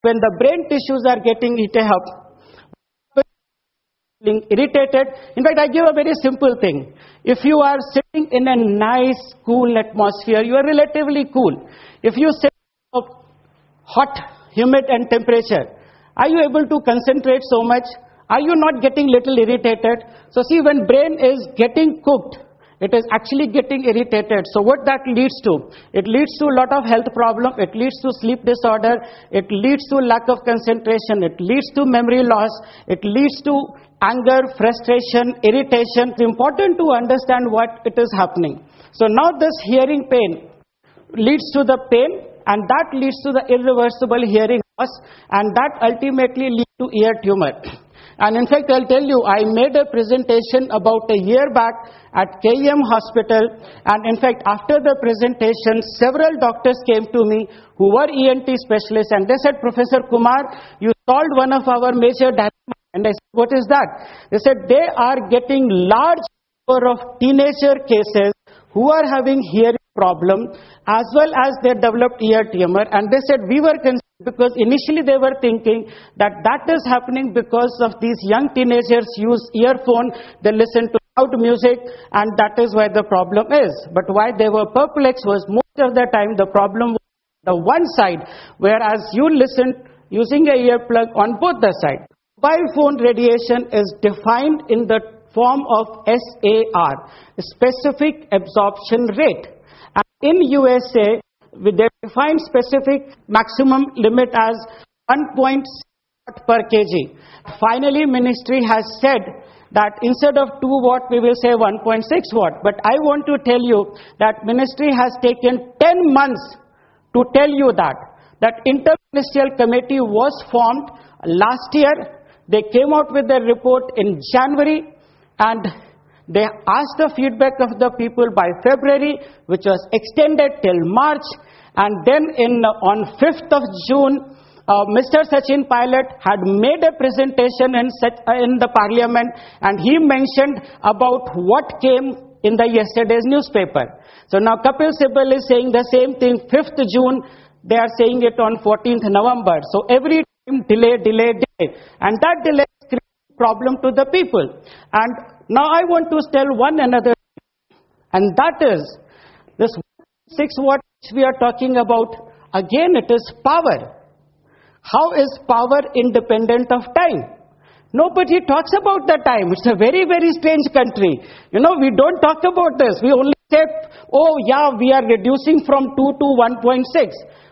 When the brain tissues are getting eaten up, irritated. In fact, I give a very simple thing. If you are sitting in a nice, cool atmosphere, you are relatively cool. If you sit in hot, humid and temperature, are you able to concentrate so much? Are you not getting little irritated? So see, when brain is getting cooked, it is actually getting irritated. So what that leads to? It leads to a lot of health problem. It leads to sleep disorder. It leads to lack of concentration. It leads to memory loss. It leads to anger, frustration, irritation. It's important to understand what it is happening. So now this hearing pain leads to the pain, and that leads to the irreversible hearing loss, and that ultimately leads to ear tumor. And in fact, I'll tell you, I made a presentation about a year back at KEM Hospital. And in fact, after the presentation, several doctors came to me who were ENT specialists. And they said, Professor Kumar, you solved one of our major dilemmas. And I said, what is that? They said, they are getting large number of teenager cases who are having hearing problem as well as they developed ear tumor. And they said, we were concerned because initially they were thinking that is happening because of these young teenagers use earphone, they listen to loud music, and that is why the problem is. But why they were perplexed was most of the time the problem was the one side, whereas you listen using a earplug on both the sides. Mobile phone radiation is defined in the form of SAR, specific absorption rate. And in USA, they define specific maximum limit as 1.6 watt per kg. Finally, ministry has said that instead of 2 watt, we will say 1.6 watt. But I want to tell you that ministry has taken 10 months to tell you that interministerial committee was formed last year. They came out with their report in January, and they asked the feedback of the people by February, which was extended till March. And then on 5th of June, Mr. Sachin Pilot had made a presentation in the parliament, and he mentioned about what came in the yesterday's newspaper. So now Kapil Sibal is saying the same thing, 5th June, they are saying it on 14th November. So every time delay. And that delay creates a problem to the people. And now I want to tell one another, and that is this 6 watt which we are talking about. Again, it is power. How is power independent of time? Nobody talks about the time. It's a very, very strange country. You know, we don't talk about this. We only say, oh yeah, we are reducing from 2 to 1.6.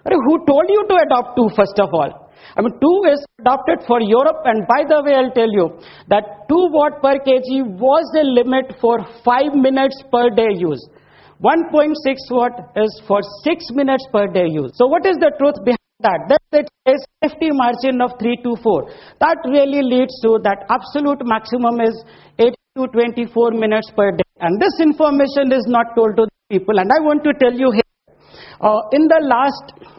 Who told you to adopt 2 first of all? I mean, 2 is adopted for Europe, and by the way, I'll tell you that 2 watt per kg was the limit for 5 minutes per day use. 1.6 watt is for 6 minutes per day use. So what is the truth behind that? That is safety margin of 3 to 4. That really leads to that absolute maximum is 8 to 24 minutes per day. And this information is not told to the people. And I want to tell you here, in the last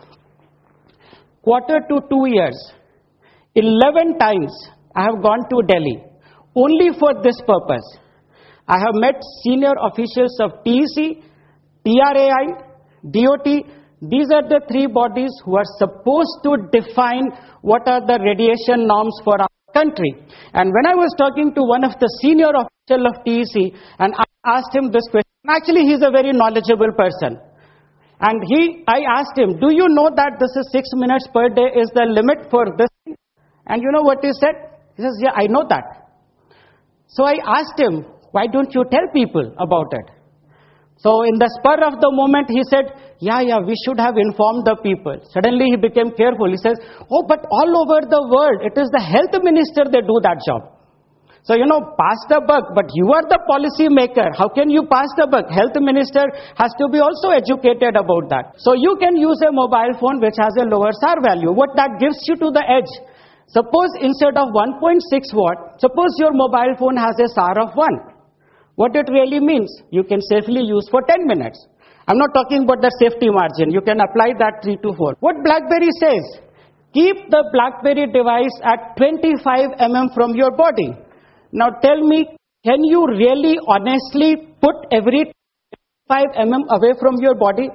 quarter to 2 years, 11 times I have gone to Delhi only for this purpose. I have met senior officials of TEC, TRAI, DOT. These are the 3 bodies who are supposed to define what are the radiation norms for our country. And when I was talking to one of the senior officials of TEC, and I asked him this question, actually he's a very knowledgeable person. And I asked him, do you know that this is 6 minutes per day is the limit for this? And you know what he said? He says, yeah, I know that. So I asked him, why don't you tell people about it? So in the spur of the moment, he said, yeah, we should have informed the people. Suddenly he became careful. He says, oh, but all over the world, it is the health minister that do that job. So, pass the buck, but you are the policy maker. How can you pass the buck? Health minister has to be also educated about that. So you can use a mobile phone which has a lower SAR value. What that gives you to the edge? Suppose instead of 1.6 watt, suppose your mobile phone has a SAR of 1. What it really means, you can safely use for 10 minutes. I'm not talking about the safety margin. You can apply that 3 to 4. What BlackBerry says, keep the BlackBerry device at 25 mm from your body. Now tell me, can you really honestly put every 5 mm away from your body?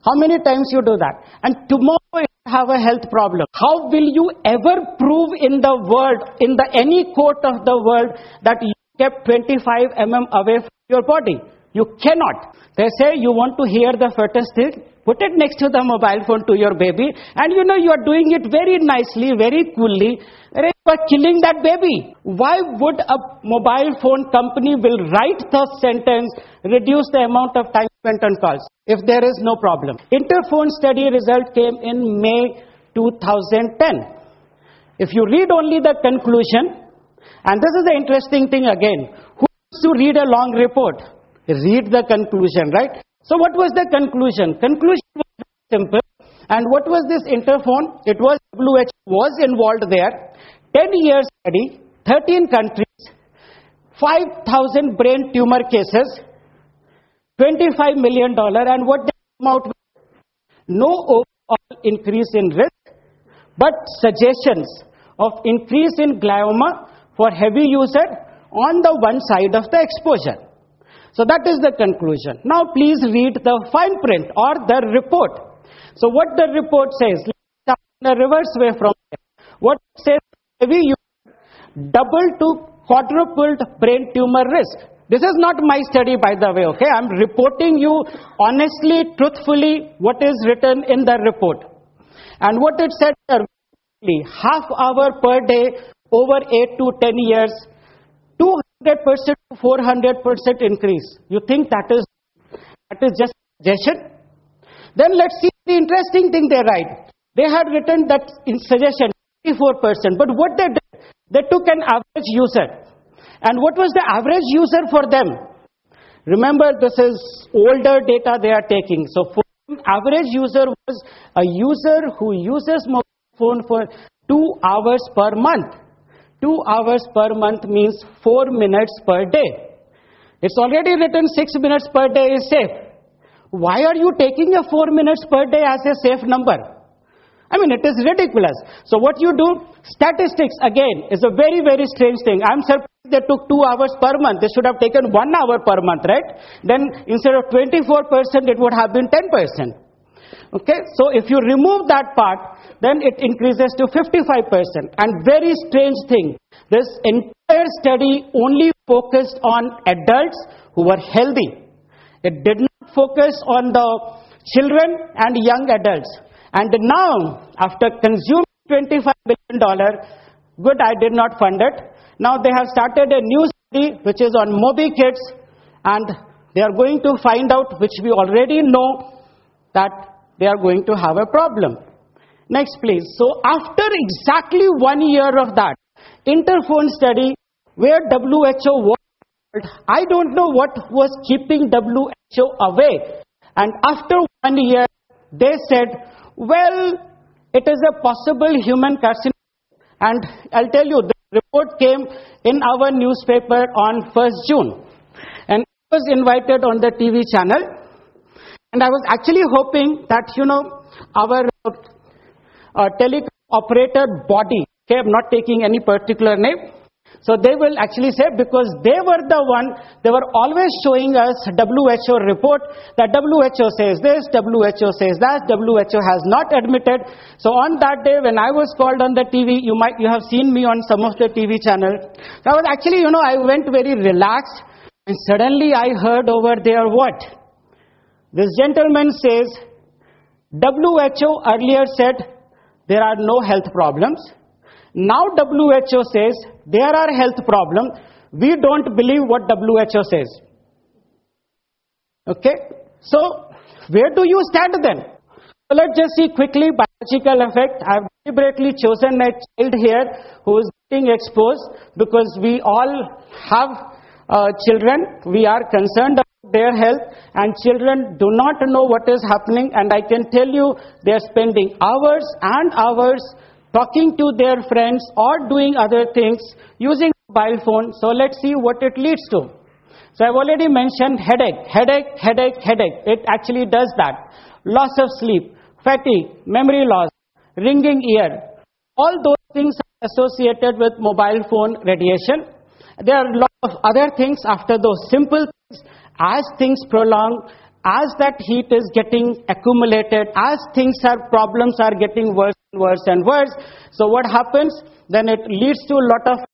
How many times you do that? And tomorrow have a health problem. How will you ever prove in the world, in the any court of the world, that you kept 25 away from your body? You cannot. They say you want to hear the furthest thing, put it next to the mobile phone to your baby, and you are doing it very nicely, very coolly. You are killing that baby. Why would a mobile phone company will write the sentence, reduce the amount of time spent on calls, if there is no problem? Interphone study result came in May 2010. If you read only the conclusion, and this is the interesting thing again, who wants to read a long report? Read the conclusion, right? So what was the conclusion? Conclusion was simple. And what was this Interphone? It was WHO was involved there. 10 years study, 13 countries, 5,000 brain tumor cases, $25 million, and what they came out with? No overall increase in risk, but suggestions of increase in glioma for heavy user on the one side of the exposure. So that is the conclusion. Now please read the fine print or the report. So what the report says, let's start in a reverse way from here. What it says, heavy user, double to quadrupled brain tumor risk. This is not my study, by the way, okay? I'm reporting you honestly, truthfully, what is written in the report. And what it said, half hour per day, over 8 to 10 years, 200% to 400% increase. You think that is just a suggestion? Then let's see the interesting thing they write. They had written that in suggestion 54%, but what they did, they took an average user. And what was the average user for them? Remember, this is older data they are taking. So for them, average user was a user who uses mobile phone for 2 hours per month. 2 hours per month means 4 minutes per day. It's already written 6 minutes per day is safe. Why are you taking a 4 minutes per day as a safe number? I mean, it is ridiculous. So what you do, statistics again is a very, very strange thing. I'm surprised they took 2 hours per month. They should have taken 1 hour per month, right? Then instead of 24%, it would have been 10%. Okay, so if you remove that part, then it increases to 55%. And very strange thing, this entire study only focused on adults who were healthy. It did not focus on the children and young adults. And now, after consuming $25 billion, good, I did not fund it. Now they have started a new study which is on Moby Kids, and they are going to find out, which we already know, that they are going to have a problem. Next, please. So after exactly 1 year of that Interphone study where WHO was, I don't know what was keeping WHO away. And after 1 year, they said, well, it is a possible human carcinoma. And I'll tell you, the report came in our newspaper on 1st June. And I was invited on the TV channel. And I was actually hoping that, our telecom operator body, okay, I'm not taking any particular name, so they will actually say, because they were the one, they were always showing us WHO report, that WHO says this, WHO says that, WHO has not admitted. So on that day, when I was called on the TV, you have seen me on some of the TV channels. So I was actually, I went very relaxed, and suddenly I heard over there what? This gentleman says, WHO earlier said there are no health problems. Now WHO says there are health problems. We don't believe what WHO says. Okay? So, where do you stand then? So let's just see quickly biological effect. I've deliberately chosen a child here who is getting exposed because we all have children. We are concerned about their health, and children do not know what is happening, and I can tell you they are spending hours and hours talking to their friends or doing other things using mobile phone. So let's see what it leads to. So I've already mentioned headache. It actually does that. Loss of sleep, fatigue, memory loss, ringing ear. All those things are associated with mobile phone radiation. There are a lot of other things after those simple things. As things prolong, as that heat is getting accumulated, as problems are getting worse and worse and worse, so what happens? Then it leads to a lot of